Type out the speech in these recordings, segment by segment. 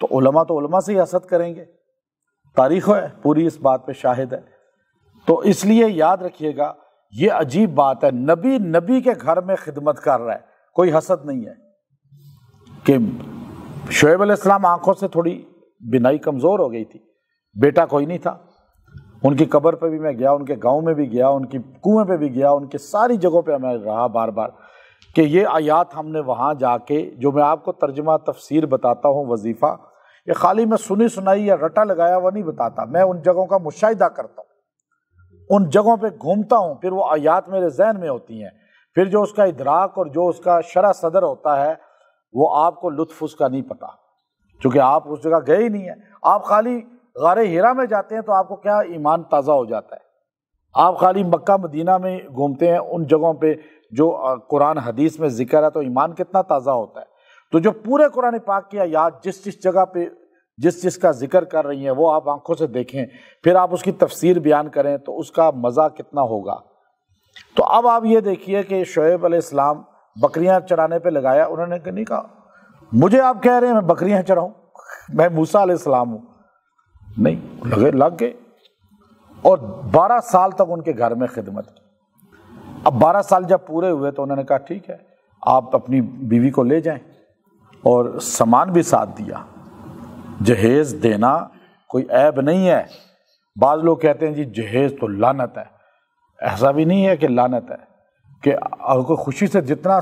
تو علماء سے ہی حسد کریں گے، تاریخ ہے پوری اس بات پہ شاہد ہے۔ تو اس لیے یاد رکھیے گا، یہ عجیب بات ہے، نبی کے گھر میں خدمت کر رہا ہے، کوئی حسد نہیں ہے۔ کہ شعیب علیہ السلام آنکھوں سے تھوڑی بینائی کمزور ہو گئی تھی، بیٹا کوئی نہیں تھا، ان کی قبر پہ بھی میں گیا، ان کے گاؤں میں بھی گیا، ان کی کنویں پہ بھی گیا، ان کی ساری جگہوں پہ میں رہا بار بار، کہ یہ آیات ہم نے وہاں جا کے، جو میں آپ کو ترجمہ تفسیر بتاتا ہوں وظیفہ، یہ خالی میں سنی سنائی یا رٹا لگایا وہ نہیں بتاتا، میں ان جگہوں کا مشاہدہ کرتا ہوں، ان جگہوں پہ گھومتا ہوں، پھر وہ آیات میرے ذہن میں ہوتی ہیں، پھر جو اس کا ادراک اور جو اس کا شرح صدر ہوتا ہے وہ آپ کو لطف اس کا نہیں پتا، چونکہ آپ اس جگہ گئے ہی نہیں ہیں۔ آپ خالی غار ہیرا میں جاتے ہیں تو آپ کو کیا ایمان تازہ ہو جاتا ہے، آپ خالی مکہ مدینہ میں گھومتے ہیں ان جگہوں پہ جو قرآن حدیث میں ذکر ہے تو ایمان کتنا تازہ ہوتا ہے۔ تو جو پورے قرآن پاک کی آیات جس جگہ پہ جس کا ذکر کر رہی ہیں وہ آپ آنکھوں سے دیکھیں، پھر آپ اس کی تفسیر بیان کریں تو اس کا مزہ کتنا ہوگا۔ تو اب آپ یہ دیکھیے کہ شعیب علیہ السلام بکریاں چرانے پہ لگایا، انہوں نے نہیں کہا مجھے آپ کہہ رہے ہیں میں بکریاں چراؤں، میں موسیٰ علیہ السلام ہوں، نہیں، لگ گئے اور 12 سال تک ان کے گھر میں خدمت کی۔ اب 12 سال جب پورے ہوئے تو انہوں نے کہا ٹھیک ہے آپ اپنی بیوی کو لے جائیں، اور سامان بھی ساتھ دیا۔ جہیز دینا کوئی عیب نہیں ہے، بعض لوگ کہتے ہیں جی جہیز تو لعنت ہے، ایسا بھی نہیں ہے کہ لعنت ہے، کہ کوئی خوشی سے جتنا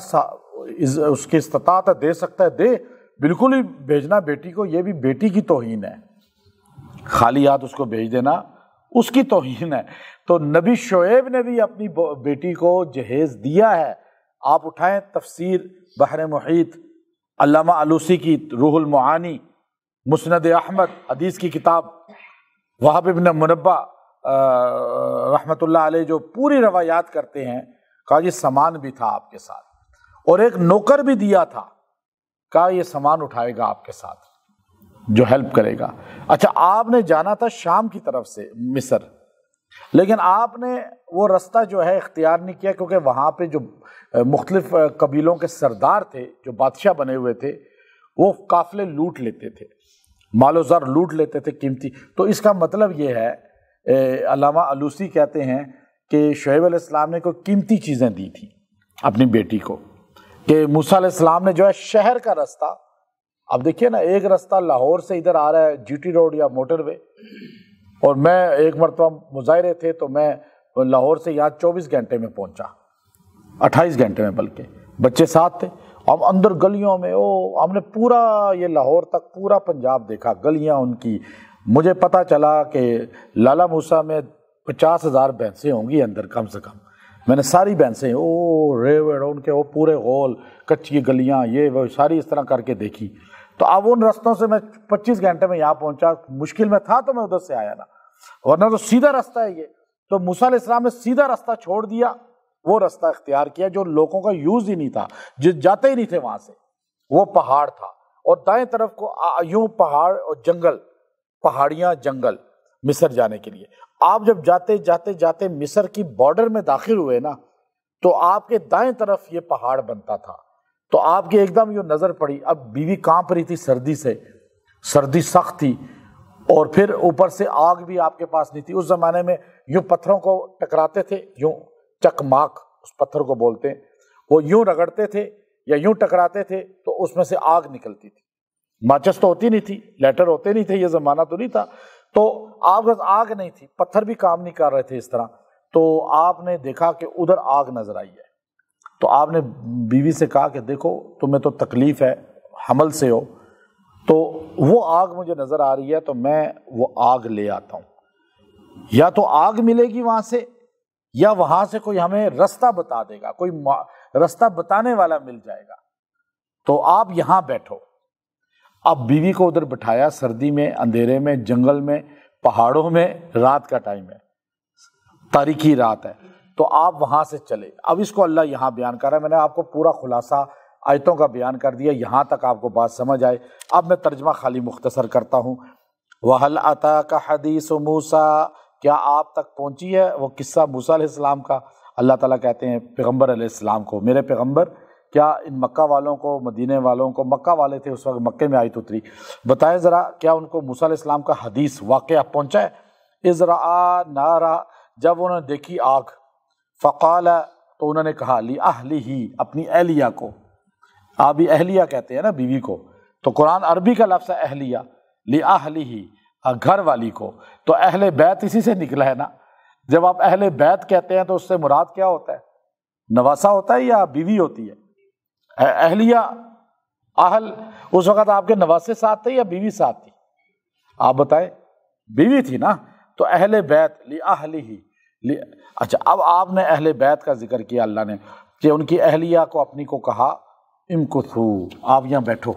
اس کی استطاعت ہے دے سکتا ہے دے، بالکل ہی بھیجنا بیٹی کو یہ بھی بیٹی کی توہین ہے، خالی ہاتھ اس کو بھیج دینا اس کی توہین ہے۔ تو نبی شعیب نے بھی اپنی بیٹی کو جہیز دیا ہے۔ آپ اٹھائیں تفسیر بحر محیط، علامہ علوسی کی روح المعانی، مسند احمد حدیث کی کتاب، وہب ابن منبہ رحمۃ اللہ علیہ جو پوری روایات کرتے ہیں، کہا یہ سامان بھی تھا آپ کے ساتھ اور ایک نوکر بھی دیا تھا، کہا یہ سامان اٹھائے گا آپ کے ساتھ جو ہیلپ کرے گا۔ اچھا آپ نے جانا تھا شام کی طرف سے مصر، لیکن آپ نے وہ رستہ جو ہے اختیار نہیں کیا، کیونکہ وہاں پہ جو مختلف قبیلوں کے سردار تھے جو بادشاہ بنے ہوئے تھے وہ قافلے لوٹ لیتے تھے، مال و زر لوٹ لیتے تھے قیمتی۔ تو اس کا مطلب یہ ہے، علامہ علوسی کہتے ہیں کہ شعیب علیہ السلام نے کوئی قیمتی چیزیں دی تھیں اپنی بیٹی کو، کہ موسیٰ علیہ السلام نے جو ہے شہر کا رستہ، اب دیکھیے نا ایک رستہ لاہور سے ادھر آ رہا ہے جی ٹی روڈ یا موٹر وے، اور میں ایک مرتبہ مظاہرے تھے تو میں لاہور سے یہاں 24 گھنٹے میں پہنچا، 28 گھنٹے میں، بلکہ بچے ساتھ تھے، ہم اندر گلیوں میں ہم نے پورا یہ لاہور تک پورا پنجاب دیکھا، گلیاں ان کی۔ مجھے پتہ چلا کہ لالا موسیٰ میں 50,000 بھینسیں ہوں گی اندر کم سے کم، میں نے ساری بھینسیں ریوڑ ان کے وہ پورے غول کچی گلیاں یہ وہ ساری اس طرح کر کے دیکھی۔ تو اب ان رستوں سے میں 25 گھنٹے میں یہاں پہنچا، مشکل میں تھا تو میں ادھر سے آیا نا، ورنہ تو سیدھا رستہ ہے یہ۔ تو موسیٰ علیہ السلام نے سیدھا رستہ چھوڑ دیا، وہ رستہ اختیار کیا جو لوگوں کا یوز ہی نہیں تھا، جاتے ہی نہیں تھے وہاں سے، وہ پہاڑ تھا، اور دائیں طرف کو یوں پہاڑ اور جنگل، پہاڑیاں جنگل مصر جانے کے لیے۔ آپ جب جاتے مصر کی بارڈر میں داخل ہوئے نا تو آپ کے دائیں طرف یہ پہاڑ بنتا تھا، تو آپ کی ایک دم یہ نظر پڑی، اب بیوی کانپ رہی تھی سردی سے، سردی سخت تھی، اور پھر اوپر سے آگ بھی آپ کے پاس نہیں تھی۔ اس زمانے میں یوں پتھروں کو ٹکراتے تھے، یوں چکماک اس پتھر کو بولتے ہیں، وہ یوں رگڑتے تھے یا یوں ٹکراتے تھے تو اس میں سے آگ نکلتی تھی۔ ماچس تو ہوتی نہیں تھی، لائٹر ہوتے نہیں تھے، یہ زمانہ تو نہیں تھا، تو آگ نہیں تھی، پتھر بھی کام نہیں کر رہے تھے اس طرح۔ تو آپ نے دیکھا کہ ادھر آگ نظر آئی ہے، تو آپ نے بیوی سے کہا کہ دیکھو تمہیں تو تکلیف ہے، حمل سے ہو، تو وہ آگ مجھے نظر آ رہی ہے تو میں وہ آگ لے آتا ہوں، یا تو آگ ملے گی وہاں سے، یا وہاں سے کوئی ہمیں رستہ بتا دے گا، کوئی رستہ بتانے والا مل جائے گا، تو آپ یہاں بیٹھو۔ اب بیوی کو ادھر بٹھایا، سردی میں، اندھیرے میں، جنگل میں، پہاڑوں میں، رات کا ٹائم ہے، تاریکی رات ہے، تو آپ وہاں سے چلے۔ اب اس کو اللہ یہاں بیان کر رہا ہے، میں نے آپ کو پورا خلاصہ آیتوں کا بیان کر دیا، یہاں تک آپ کو بات سمجھ آئے۔ اب میں ترجمہ خالی مختصر کرتا ہوں۔ وَهَلْ أَتَاكَ حَدِيثُ مُوسَىٰ، کیا آپ تک پہنچی ہے وہ قصہ موسیٰ علیہ السلام کا؟ اللہ تعالیٰ کہتے ہیں پیغمبر علیہ السلام کو، میرے پیغمبر کیا ان مکہ والوں کو، مدینے والوں کو، مکہ والے تھے اس وقت، مکے میں آیت اتری، بتائیں ذرا کیا ان کو موسیٰ علیہ السلام کا حدیث واقعہ پہنچا ہے؟ اذ رأى نارا، جب انہوں نے دیکھی آگ، فقال، تو انہوں نے کہا، لأہلہ، اپنی اہلیہ کو، آپ بھی اہلیہ کہتے ہیں نا بیوی کو، تو قرآن عربی کا لفظ ہے اہلیہ، لأہلہ، گھر والی کو، تو اہل بیت اسی سے نکلا ہے نا۔ جب آپ اہل بیت کہتے ہیں تو اس سے مراد کیا ہوتا ہے؟ نواسہ ہوتا ہے یا بیوی ہوتی ہے؟ اہلیہ، اہل، اس وقت آپ کے نواسے ساتھ تھے یا بیوی ساتھ تھی؟ آپ بتائیں، بیوی تھی نا، تو اہل بیت، لأہلہ، اچھا اب آپ نے اہل بیت کا ذکر کیا اللہ نے، کہ ان کی اہلیہ کو اپنی کو کہا، امکثو، آپ یہاں بیٹھو،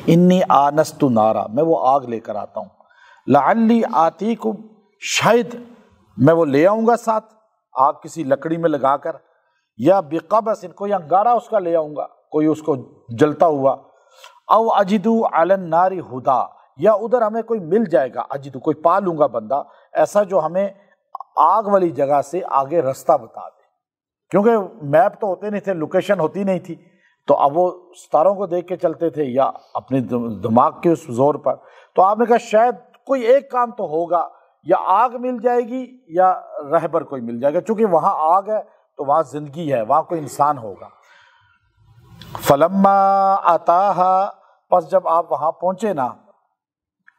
انی آنست نارا، میں وہ آگ لے کر آتا ہوں، لعلی آتیکم، شاید میں وہ لے آؤں گا ساتھ، آگ کسی لکڑی میں لگا کر، یا بقبس، کوئی انگارہ اس کا لے آؤں گا، کوئی اس کو جلتا ہوا، او اجدو علی النار ہدا، یا ادھر ہمیں کوئی مل جائے گا، اجدو، کوئی پا لوں گا بندہ ایسا جو ہمیں آگ والی جگہ سے آگے رستہ بتا دے، کیونکہ میپ تو ہوتے نہیں تھے، لوکیشن ہوتی نہیں تھی، تو اب وہ ستاروں کو دیکھ کے چلتے تھے یا اپنے دماغ کے اس زور پر، تو آپ نے کہا شاید کوئی ایک کام تو ہوگا، یا آگ مل جائے گی یا رہبر کوئی مل جائے گا، چونکہ وہاں آگ ہے تو وہاں زندگی ہے، وہاں کوئی انسان ہوگا۔ فلما اتاہا، پس جب آپ وہاں پہنچے نا،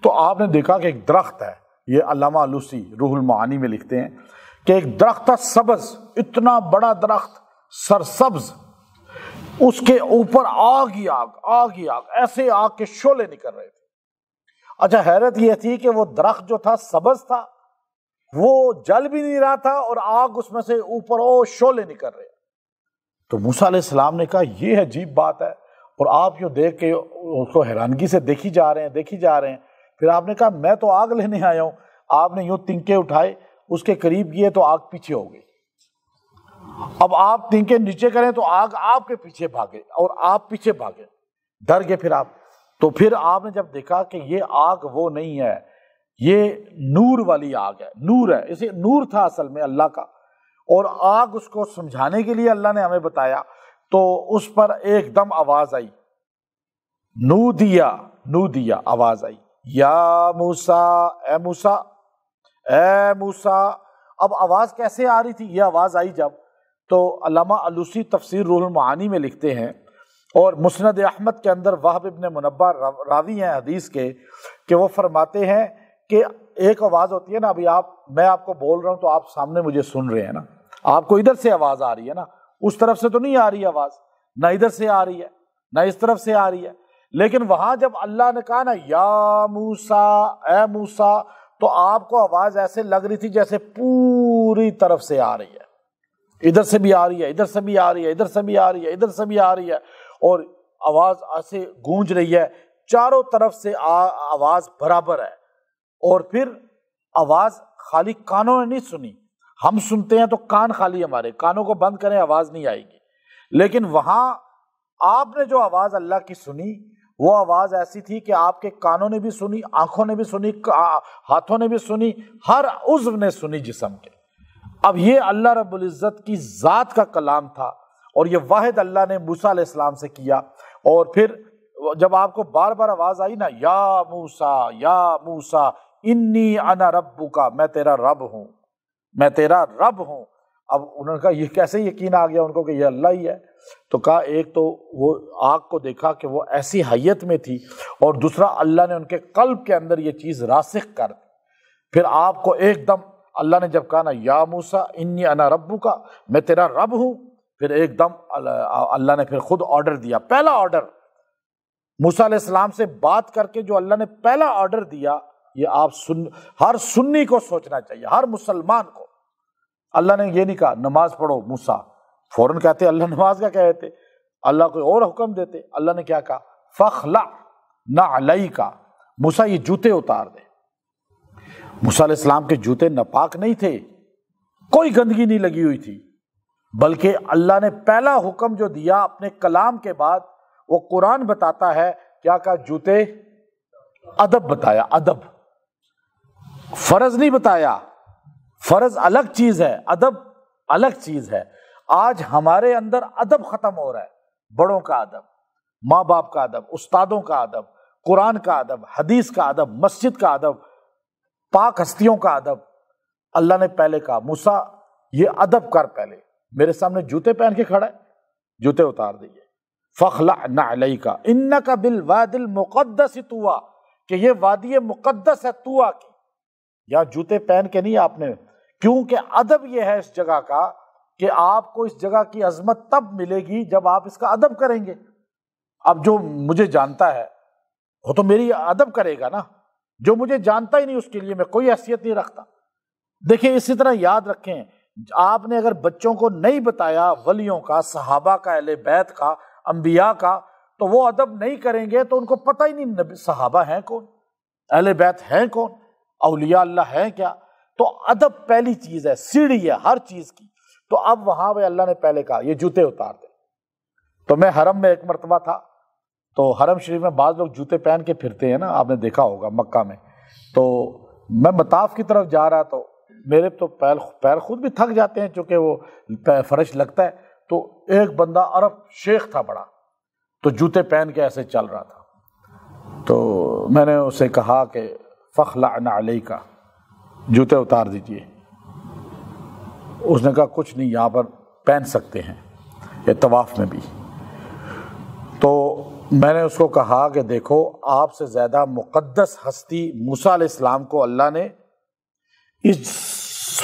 تو آپ نے دیکھا کہ ایک درخت ہے، یہ علامہ آلوسی روح المعانی میں لکھتے ہیں کہ ایک درخت تھا سبز، اتنا بڑا درخت سرسبز، اس کے اوپر آگ ہی آگ، آگ ہی آگ، ایسے آگ کے شعلے نکل رہے تھے۔ اچھا حیرت یہ تھی کہ وہ درخت جو تھا سبز تھا، وہ جل بھی نہیں رہا تھا، اور آگ اس میں سے اوپر شعلے نکل رہے۔ تو موسیٰ علیہ السلام نے کہا یہ عجیب بات ہے، اور آپ یوں دیکھ کے اس کو حیرانگی سے دیکھی جا رہے ہیں۔ پھر آپ نے کہا میں تو آگ لینے آیا ہوں، آپ نے یوں تنکے اٹھائے، اس کے قریب کیے تو آگ پیچھے ہو گئی۔ اب آپ تنکے نیچے کریں تو آگ آپ کے پیچھے بھاگے، اور آپ پیچھے بھاگے، ڈر گئے پھر آپ۔ تو پھر آپ نے جب دیکھا کہ یہ آگ وہ نہیں ہے، یہ نور والی آگ ہے، نور ہے، اسے نور تھا اصل میں اللہ کا، اور آگ اس کو سمجھانے کے لیے اللہ نے ہمیں بتایا، تو اس پر ایک دم آواز آئی، نودیا آواز آئی، یا موسیٰ، اے موسیٰ، اے موسیٰ۔ اب آواز کیسے آ رہی تھی؟ یہ آواز آئی جب، تو علامہ آلوسی تفسیر روح المعانی میں لکھتے ہیں، اور مسند احمد کے اندر وہب ابن منبہ راوی ہیں حدیث کے، کہ وہ فرماتے ہیں کہ ایک آواز ہوتی ہے نا، ابھی میں آپ کو بول رہا ہوں تو آپ سامنے مجھے سن رہے ہیں نا، آپ کو ادھر سے آواز آ رہی ہے نا، اس طرف سے تو نہیں آ رہی آواز، نہ ادھر سے آ رہی ہے نہ اس طرف سے آ رہی ہے، لیکن وہاں جب اللہ نے کہا نا یا موسیٰ، اے موسیٰ، تو آپ کو آواز ایسے لگ رہی تھی جیسے پوری طرف سے آ رہی ہے، ادھر سے بھی آ رہی ہے، ادھر سے بھی آ رہی ہے، ادھر سے بھی آ رہی ہے، ادھر سے بھی آ رہی ہے، اور آواز ایسے گونج رہی ہے، چاروں طرف سے آواز برابر ہے۔ اور پھر آواز خالی کانوں نے نہیں سنی، ہم سنتے ہیں تو کان خالی، ہمارے کانوں کو بند کریں آواز نہیں آئے گی، لیکن وہاں آپ نے جو آواز اللہ کی سنی، وہ آواز ایسی تھی کہ آپ کے کانوں نے بھی سنی، آنکھوں نے بھی سنی، ہاتھوں نے بھی سنی، ہر عضو نے سنی جسم کے۔ اب یہ اللہ رب العزت کی ذات کا کلام تھا، اور یہ واحد اللہ نے موسیٰ علیہ السلام سے کیا۔ اور پھر جب آپ کو بار بار آواز آئی نا، یا موسیٰ، یا موسیٰ، انی انا ربک، میں تیرا رب ہوں، میں تیرا رب ہوں۔ اب انہوں نے کہا یہ کیسے یقین آ گیا ان کو کہ یہ اللہ ہی ہے؟ تو کہا ایک تو وہ آگ کو دیکھا کہ وہ ایسی حیت میں تھی، اور دوسرا اللہ نے ان کے قلب کے اندر یہ چیز راسخ کر دی۔ پھر آپ کو ایک دم اللہ نے جب کہا نا یا موسیٰ انی انا ربک، میں تیرا رب ہوں، پھر ایک دم اللہ نے پھر خود آرڈر دیا، پہلا آرڈر موسیٰ علیہ السلام سے بات کر کے جو اللہ نے پہلا آرڈر دیا، یہ آپ ہر سنی کو سوچنا چاہیے، ہر مسلمان کو۔ اللہ نے یہ نہیں کہا نماز پڑھو موسیٰ، فوراً کہتے اللہ نماز کا کہتے، اللہ کوئی اور حکم دیتے۔ اللہ نے کیا کہا؟ فخلع نعلیک، موسیٰ یہ جوتے اتار دے۔ موسیٰ علیہ السلام کے جوتے ناپاک نہیں تھے، کوئی گندگی نہیں لگی ہوئی تھی، بلکہ اللہ نے پہلا حکم جو دیا اپنے کلام کے بعد، وہ قرآن بتاتا ہے کیا کہا؟ جوتے، ادب بتایا، ادب، فرض نہیں بتایا، فرض الگ چیز ہے، ادب الگ چیز ہے۔ آج ہمارے اندر ادب ختم ہو رہا ہے، بڑوں کا ادب، ماں باپ کا ادب، استادوں کا ادب، قرآن کا ادب، حدیث کا ادب، مسجد کا ادب، پاک ہستیوں کا ادب۔ اللہ نے پہلے کہا موسیٰ یہ ادب کر، پہلے میرے سامنے جوتے پہن کے کھڑا ہے، جوتے اتار دیے۔ فَاخْلَعْ نَعْلَيْكَ إِنَّكَ بِالْوَادِ الْمُقَدَّسِ طُوَىٰ، کہ یہ وادی مقدس ہے طویٰ کی، یا جوتے پہن کے نہیں آپ نے، کیونکہ ادب یہ ہے اس جگہ کا کہ آپ کو اس جگہ کی عظمت تب ملے گی جب آپ اس کا ادب کریں گے۔ اب جو مجھے جانتا ہے وہ تو میری ادب کرے گا نا، جو مجھے جانتا ہی نہیں اس کے لیے میں کوئی حیثیت نہیں رکھتا۔ دیکھیں اسی طرح یاد رکھیں، آپ نے اگر بچوں کو نہیں بتایا ولیوں کا، صحابہ کا، اہل بیت کا، انبیاء کا، تو وہ ادب نہیں کریں گے تو ان کو پتہ ہی نہیں صحابہ ہیں کون، اہل بیت ہیں کون، اولیاء اللہ ہیں کیا۔ تو ادب پہلی چیز ہے، سیڑھی ہے ہر چیز کی۔ تو اب وہاں پہ اللہ نے پہلے کہا یہ جوتے اتار دے۔ تو میں حرم میں ایک مرتبہ تھا، تو حرم شریف میں بعض لوگ جوتے پہن کے پھرتے ہیں نا، آپ نے دیکھا ہوگا مکہ میں۔ تو میں مطاف کی طرف جا رہا، تو میرے تو پیر خود بھی تھک جاتے ہیں چونکہ وہ فرش لگتا ہے۔ تو ایک بندہ عرب شیخ تھا بڑا، تو جوتے پہن کے ایسے چل رہا تھا۔ تو میں نے اسے کہا کہ فَاخْلَعْ نَعْلَيْكَ، جوتے اتار دیجئے۔ اس نے کہا کچھ نہیں، یہاں پر پہن سکتے ہیں، یہ طواف میں بھی۔ تو میں نے اس کو کہا کہ دیکھو آپ سے زیادہ مقدس ہستی موسیٰ علیہ السلام کو اللہ نے اس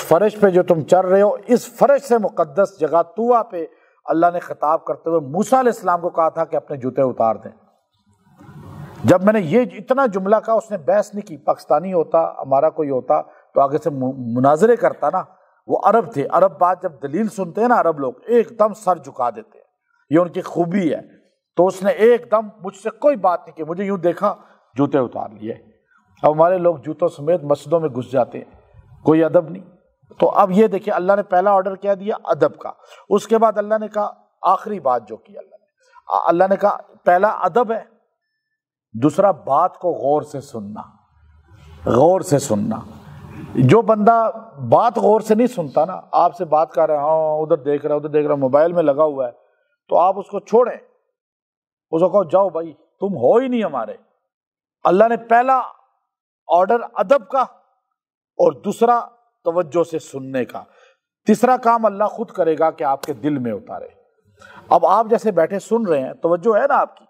فرش پہ جو تم چل رہے ہو، اس فرش سے مقدس جگہ طویٰ پہ اللہ نے خطاب کرتے ہوئے موسیٰ علیہ السلام کو کہا تھا کہ اپنے جوتے اتار دیں۔ جب میں نے یہ اتنا جملہ کہا، اس نے بحث نہیں کی۔ پاکستانی ہوتا، ہمارا کوئی ہوتا تو آگے سے مناظرے کرتا نا، وہ عرب تھے، عرب بات جب دلیل سنتے ہیں نا عرب لوگ ایک دم سر جھکا دیتے ہیں، یہ ان کی خوبی ہے۔ تو اس نے ایک دم مجھ سے کوئی بات نہیں کی، مجھے یوں دیکھا، جوتے اتار لیے۔ اب ہمارے لوگ جوتوں سمیت مسجدوں میں گھس جاتے ہیں، کوئی ادب نہیں۔ تو اب یہ دیکھیں اللہ نے پہلا آرڈر کیا دیا ادب کا، اس کے بعد اللہ نے کہا آخری بات جو کی اللہ نے کہا پہلا ادب ہے، دوسرا بات کو غور سے سننا، غور سے سننا۔ جو بندہ بات غور سے نہیں سنتا نا، آپ سے بات کر رہے ہیں، ہاں ادھر دیکھ رہا ہے ادھر دیکھ رہا ہے، موبائل میں لگا ہوا ہے، تو آپ اس کو چھوڑیں، اس کو کہو جاؤ بھائی تم ہو ہی نہیں ہمارے۔ اللہ نے پہلا آرڈر ادب کا اور دوسرا توجہ سے سننے کا، تیسرا کام اللہ خود کرے گا کہ آپ کے دل میں اتارے۔ اب آپ جیسے بیٹھے سن رہے ہیں، توجہ ہے نا آپ کی،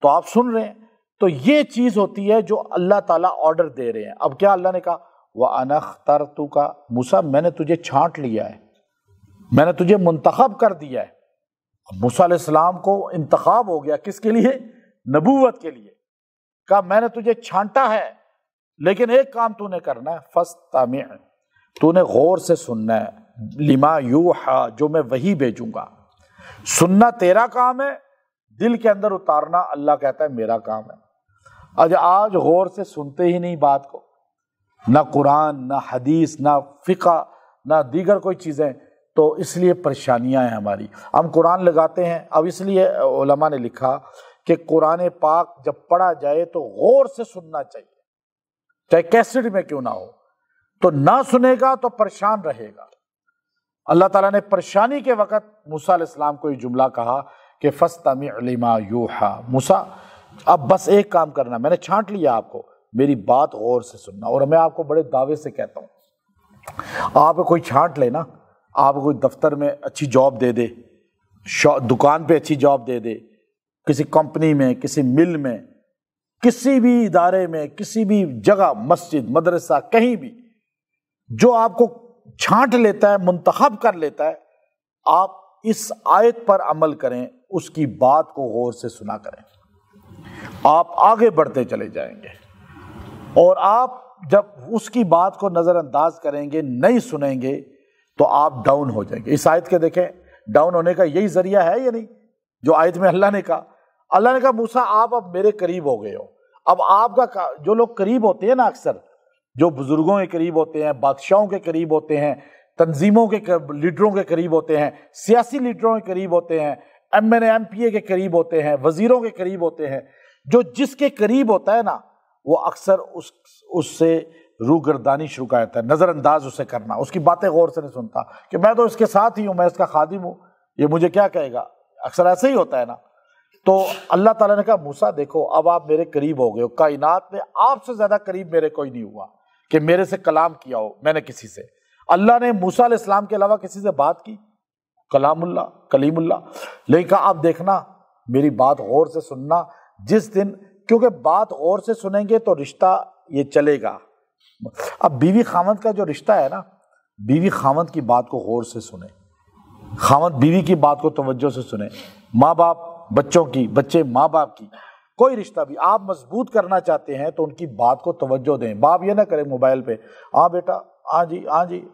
تو آپ سن رہے ہیں، تو یہ چیز ہوتی ہے جو اللہ تعالیٰ آرڈر دے رہے ہیں۔ اب کیا اللہ نے کہا وَأَنَا اخْتَرْتُكَ، موسیٰ میں نے تجھے چھانٹ لیا ہے، میں نے تجھے منتخب کر دیا ہے۔ موسیٰ علیہ السلام کو انتخاب ہو گیا، کس کے لیے؟ نبوت کے لیے۔ کہا میں نے تجھے چھانٹا ہے، لیکن ایک کام تو نے کرنا ہے، فَاسْتَمِعْ، تو نے غور سے سننا ہے، لِمَا یوحیٰ، جو میں وحی بھیجوں گا۔ سننا تیرا کام ہے، دل کے اندر اتارنا اللہ کہتا ہے میرا کام ہے۔ آج غور سے سنتے ہی نہیں بات کو، نہ قرآن، نہ حدیث، نہ فقہ، نہ دیگر کوئی چیزیں، تو اس لیے پریشانیاں ہیں ہماری۔ ہم قرآن لگاتے ہیں، اب اس لیے علماء نے لکھا کہ قرآن پاک جب پڑھا جائے تو غور سے سننا چاہیے، چاہے کیسٹ میں کیوں نہ ہو، تو نہ سنے گا تو پریشان رہے گا۔ اللہ تعالیٰ نے پریشانی کے وقت موسیٰ علیہ السلام کو یہ جملہ کہا کہ فَاسْتَمِعْ لِمَا یوحیٰ، موسیٰ اب بس ایک کام کرنا، میں نے چھانٹ لیا آپ کو، میری بات غور سے سننا۔ اور میں آپ کو بڑے دعوے سے کہتا ہوں، آپ کوئی چھانٹ لے نا، آپ کوئی دفتر میں اچھی جاب دے دے، دکان پہ اچھی جاب دے دے، کسی کمپنی میں، کسی مل میں، کسی بھی ادارے میں، کسی بھی جگہ، مسجد، مدرسہ، کہیں بھی، جو آپ کو چھانٹ لیتا ہے، منتخب کر لیتا ہے، آپ اس آیت پر عمل کریں، اس کی بات کو غور سے سنا کریں، آپ آگے بڑھتے چلے جائیں گے۔ اور آپ جب اس کی بات کو نظر انداز کریں گے، نہیں سنیں گے، تو آپ ڈاؤن ہو جائیں گے۔ اس آیت کے دیکھیں ڈاؤن ہونے کا یہی ذریعہ ہے یا نہیں؟ جو آیت میں اللہ نے کہا موسیٰ آپ اب میرے قریب ہو گئے ہو۔ اب آپ کا جو لوگ قریب ہوتے ہیں نا، اکثر جو بزرگوں کے قریب ہوتے ہیں، بادشاہوں کے قریب ہوتے ہیں، تنظیموں کے لیڈروں کے قریب ہوتے ہیں، سیاسی لیڈروں کے قریب ہوتے ہیں، MNA کے قریب ہوتے ہیں، وزیروں کے قریب ہوتے ہیں، جو جس کے قریب ہوتا ہے نا، وہ اکثر اس سے روگردانی شروع کرتا ہے، نظر انداز اسے کرنا، اس کی باتیں غور سے نہیں سنتا کہ میں تو اس کے ساتھ ہی ہوں، میں اس کا خادم ہوں، یہ مجھے کیا کہے گا، اکثر ایسے ہی ہوتا ہے نا۔ تو اللہ تعالیٰ نے کہا موسیٰ دیکھو اب آپ میرے قریب ہو گئے ہو، کائنات میں آپ سے زیادہ قریب میرے کوئی نہیں ہوا کہ میرے سے کلام کیا ہو میں نے کسی سے۔ اللہ نے موسیٰ علیہ السلام کے علاوہ کسی سے بات کی؟ کلام اللہ، کلیم اللہ۔ لیکن کہا اب دیکھنا میری بات غور سے سننا، جس دن، کیونکہ بات غور سے سنیں گے تو رشتہ یہ چلے گا۔ اب بیوی خاوند کا جو رشتہ ہے نا، بیوی خاوند کی بات کو غور سے سنے، خاوند بیوی کی بات کو توجہ سے سنے، ماں باپ بچوں کی، بچے ماں باپ کی، کوئی رشتہ بھی آپ مضبوط کرنا چاہتے ہیں تو ان کی بات کو توجہ دیں۔ باپ یہ نہ کرے موبائل پہ ہاں بیٹا ہاں جی ہاں جی،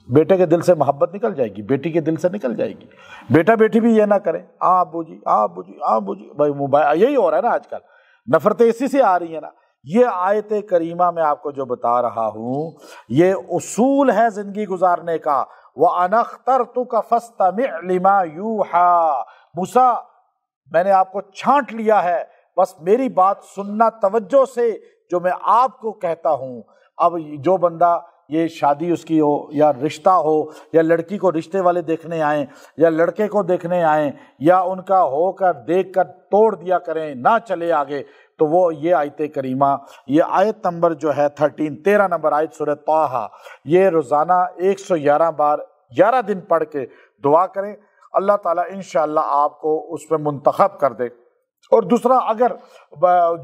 بیٹے کے دل سے محبت نکل جائے گی، بیٹی کے دل سے نکل جائے گی۔ بیٹا بیٹی بھی یہ نہ کریں ہاں ابو جی ہاں ابو جی ہاں ابو جی، بھائی موبائل یہی ہو رہا ہے نا آج کل، نفرتیں اسی سے آ رہی ہیں نا۔ یہ آیت کریمہ میں آپ کو جو بتا رہا ہوں یہ اصول ہے زندگی گزارنے کا۔ وَأَنَا اخْتَرْتُكَ فَاسْتَمِعْ لِمَا يُوحَىٰ، موسیٰ میں نے آپ کو چھانٹ لیا ہے، بس میری بات سننا توجہ سے جو میں آپ کو کہتا ہوں۔ اب جو بندہ یہ شادی اس کی ہو یا رشتہ ہو یا لڑکی کو رشتے والے دیکھنے آئیں یا لڑکے کو دیکھنے آئیں یا ان کا ہو کر دیکھ کر توڑ دیا کریں نہ چلے آگے، تو وہ یہ آیت کریمہ، یہ آیت نمبر جو ہے 13 نمبر آیت سورہ طٰہٰ، یہ روزانہ 111 بار 11 دن پڑھ کے دعا کریں، اللہ تعالیٰ انشاءاللہ آپ کو اس میں منتخب کر دے۔ اور دوسرا، اگر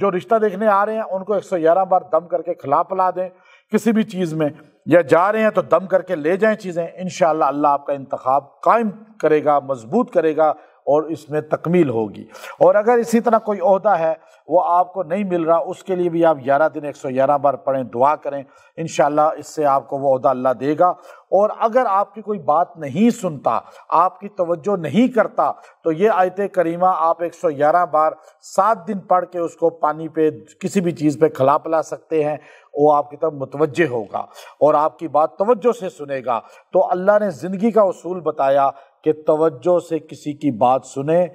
جو رشتہ دیکھنے آ رہے ہیں ان کو 111 بار دم کر کے کھلا پلا دیں کسی بھی چیز میں، یا جا رہے ہیں تو دم کر کے لے جائیں چیزیں، انشاءاللہ اللہ آپ کا انتخاب قائم کرے گا، مضبوط کرے گا اور اس میں تکمیل ہوگی۔ اور اگر اسی طرح کوئی عہدہ ہے وہ آپ کو نہیں مل رہا، اس کے لیے بھی آپ 11 دن 111 بار پڑھیں، دعا کریں، انشاءاللہ اس سے آپ کو وہ عہدہ اللہ دے گا۔ اور اگر آپ کی کوئی بات نہیں سنتا، آپ کی توجہ نہیں کرتا، تو یہ آیت کریمہ آپ 111 بار 7 دن پڑھ کے اس کو پانی پہ کسی بھی چیز پہ کھلا پلا سکتے ہیں، وہ آپ کی طرف متوجہ ہوگا اور آپ کی بات توجہ سے سنے گا۔ تو اللہ نے زندگی کا اصول بتایا کہ توجہ سے کسی کی بات سنیں۔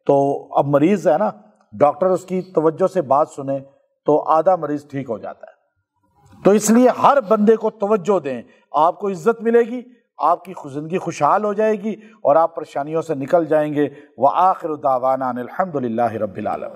تو اب مریض ہے نا، ڈاکٹر اس کی توجہ سے بات سنے تو آدھا مریض ٹھیک ہو جاتا ہے۔ تو اس لیے ہر بندے کو توجہ دیں، آپ کو عزت ملے گی، آپ کی زندگی خوشحال ہو جائے گی اور آپ پریشانیوں سے نکل جائیں گے۔ وآخر دعوانا ان الحمد للہ رب العالمین۔